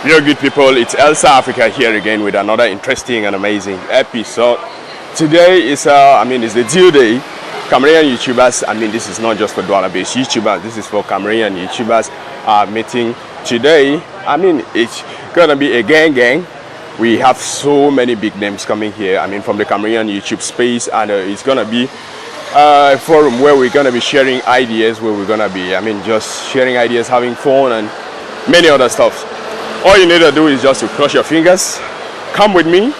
Yo, good people, it's Elsa Africa here again with another interesting and amazing episode. Today is it's the due day. Cameroonian YouTubers, this is not just for dollar-based YouTubers, this is for Cameroonian YouTubers meeting today. It's gonna be a gang. We have so many big names coming here, from the Cameroonian YouTube space, and it's gonna be a forum where we're gonna be sharing ideas, where we're gonna be, just sharing ideas, having fun, and many other stuff. All you need to do is just to cross your fingers. Come with me.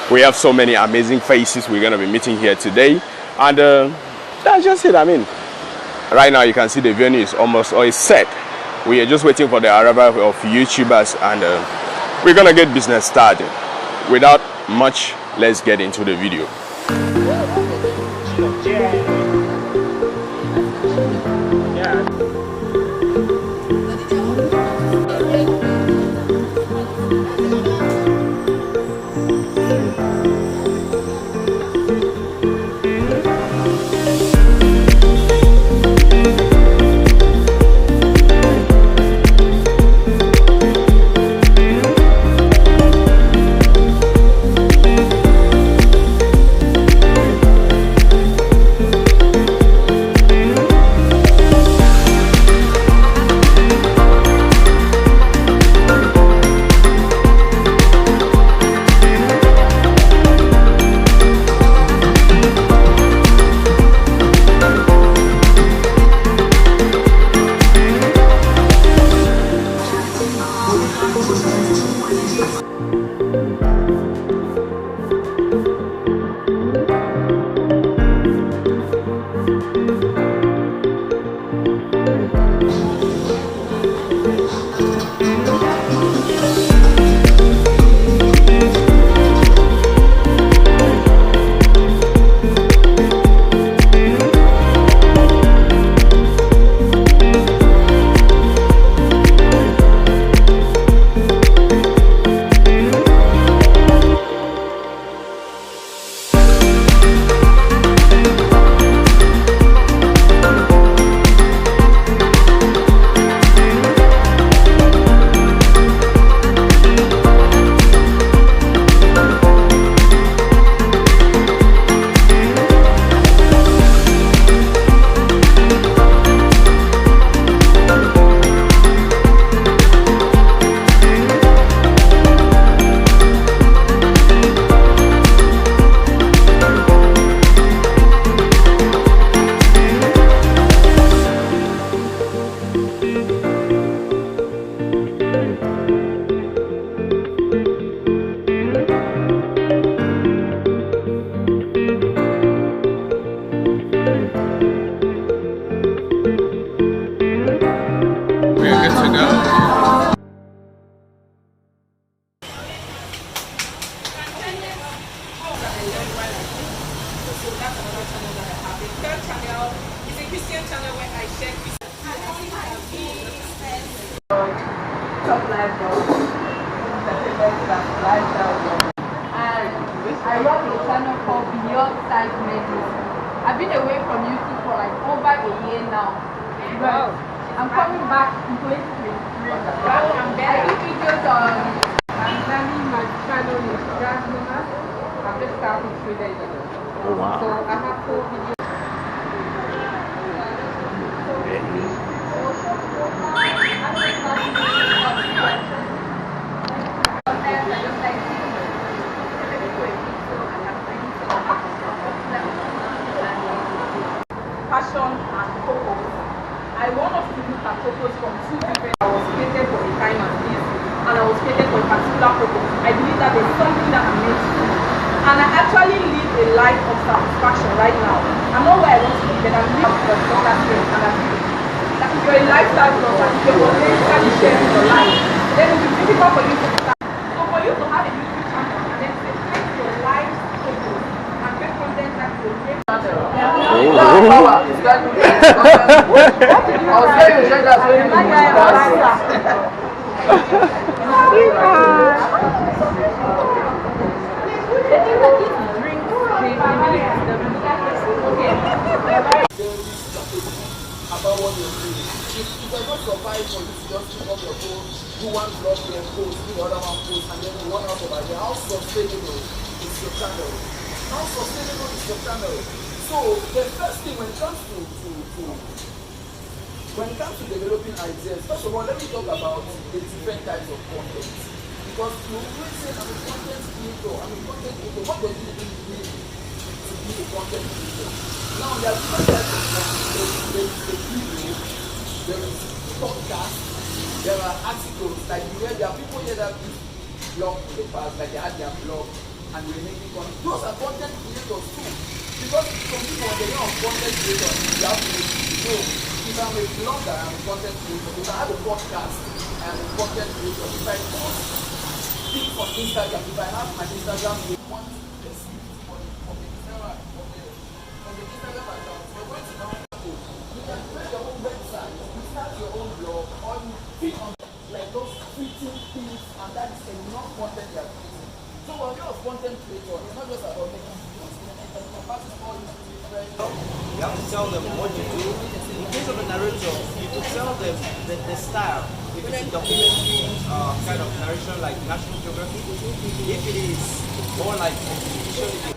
We have so many amazing faces we're gonna be meeting here today, and that's just it. Right now you can see the venue is almost always set. We are just waiting for the arrival of YouTubers, and we're gonna get business started. Without much, let's get into the video. I've been away from YouTube for like over a year now, but I'm coming back in 2023. I do videos on my channel is Jasmine. I've just started 3 days ago. Oh wow. So I have 4 videos. Passion and purpose. I want us to look at purpose from 2 different. I was created for a time as this, and I was created for a particular purpose. I believe that there's something that I'm meant to do, and I actually live a life of satisfaction right now. I'm not where I want to be, but I'm living for that dream, and I'm that if you're a lifestyle blogger, if you're potentially sharing your life, then it will be difficult for you to start. So for you to have a YouTube channel and then separate your life purpose and make content that will make about what you're doing. If I not survive for you to just pick up your phone do one vlog there, post, do the other one post, and then one out over there. How sustainable is your channel? How sustainable is your channel? So the first thing when it comes to developing ideas, first of all, let me talk about the different types of content. Because you always say I'm a content creator, what does it even mean to be a content creator? Now there are different types of content. There is the video, there is podcast, there are articles, like there are people here that blog in the past, like they had their blog and they were making content. Those are content creators too. Because some people when they know of content creators, you have to know if I'm a blogger, I'm a content creator. If I have a podcast, I'm a content creator. If I post things on Instagram, if I have my Instagram page, one person of the Instagram account, you're going to now you can create your own website, you start your own blog, or you feed on like those fitting things, and that is enough content you are creating. So when you're a content creator, it's not just about making videos, you have to tell them what you do. In case of a narrator, you could tell them the style. If it's a documentary kind of narration like National Geographic, if it is more like exhibition.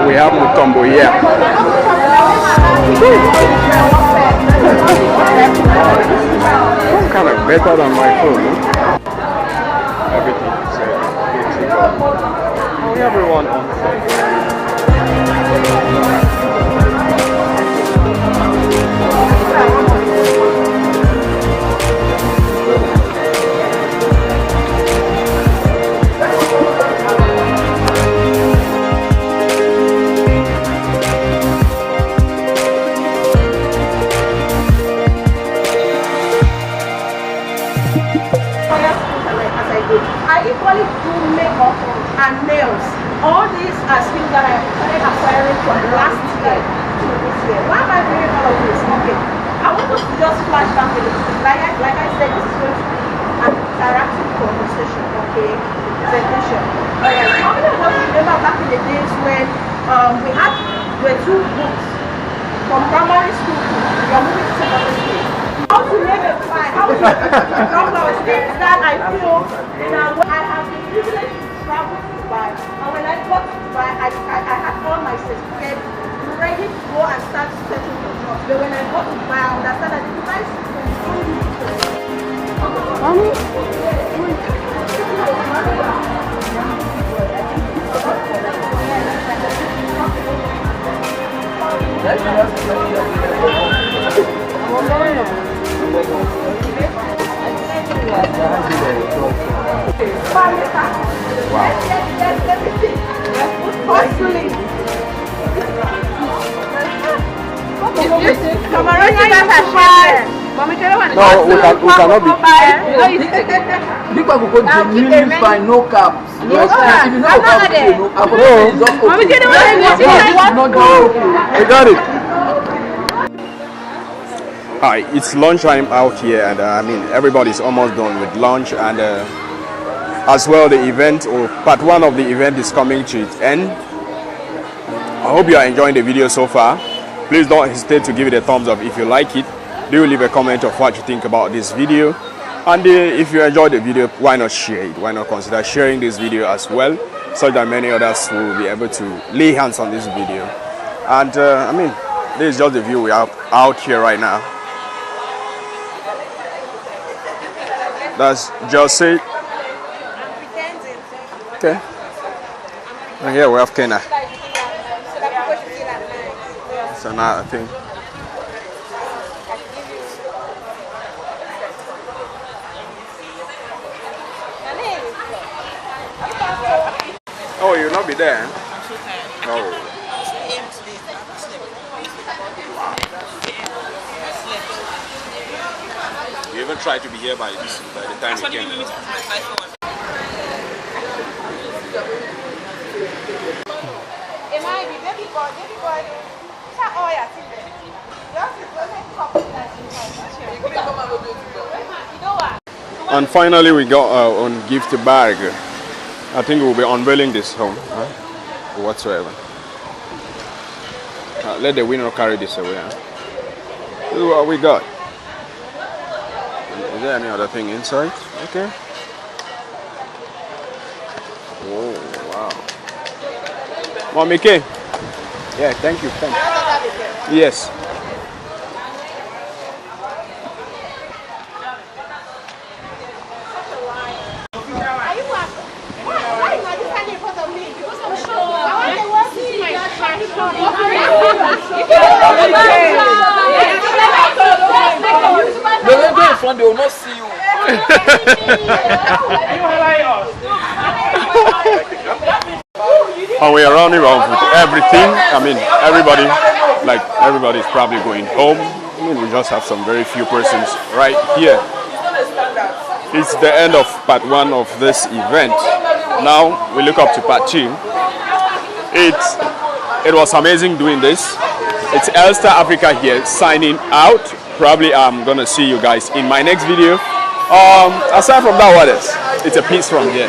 We have Mutombo here. Kind of better than my phone. Everything is everyone on I equally do makeup and nails. All these are skills that I started acquiring from last year to this year. Why am I doing all of this? Okay, I want us to just flash back a little bit. Like I said, this is going to be an interactive conversation, okay? Presentation. Alright, how many of us remember back in the days when we had two books from primary school, we are moving to secondary school? How to make a fly, how to numbers, things that I feel I have been privileged to travel to Dubai, and when I got to Dubai, I had all my certificates ready to go and start searching for jobs. But when I got to Dubai, I understand that the Dubai system is so Cameroonian YouTubers. No, we cannot be. People who go genuinely find no caps. If you know how to do no I got it. Hi, it's lunchtime out here, and I mean everybody's almost done with lunch, and as well the event, or part one of the event, is coming to its end. I hope you are enjoying the video so far. Please don't hesitate to give it a thumbs up if you like it. Do leave a comment of what you think about this video, and if you enjoyed the video, why not share it? Why not consider sharing this video as well, so that many others will be able to lay hands on this video. And I mean, this is just the view we have out here right now. That's just it. Okay. And here we have Kena. So now I think. Oh, you'll not be there? Oh. You even tried to be here by the time you came. And finally, we got our own gift bag. I think we'll be unveiling this home, huh? Or whatsoever. Let the winner carry this away. Huh? This is what we got. Is there any other thing inside? Okay. Oh wow. Mommy K. Yeah, thank you. Thank you. Yes. They will go in front, they will not see you. And we are running around with everything. I mean, everybody's probably going home. I mean, we just have some very few persons right here. It's the end of part 1 of this event. Now we look up to part 2. It was amazing doing this. It's Elster Africa here signing out. Probably I'm gonna see you guys in my next video. Aside from that, what else? It's a piece from here.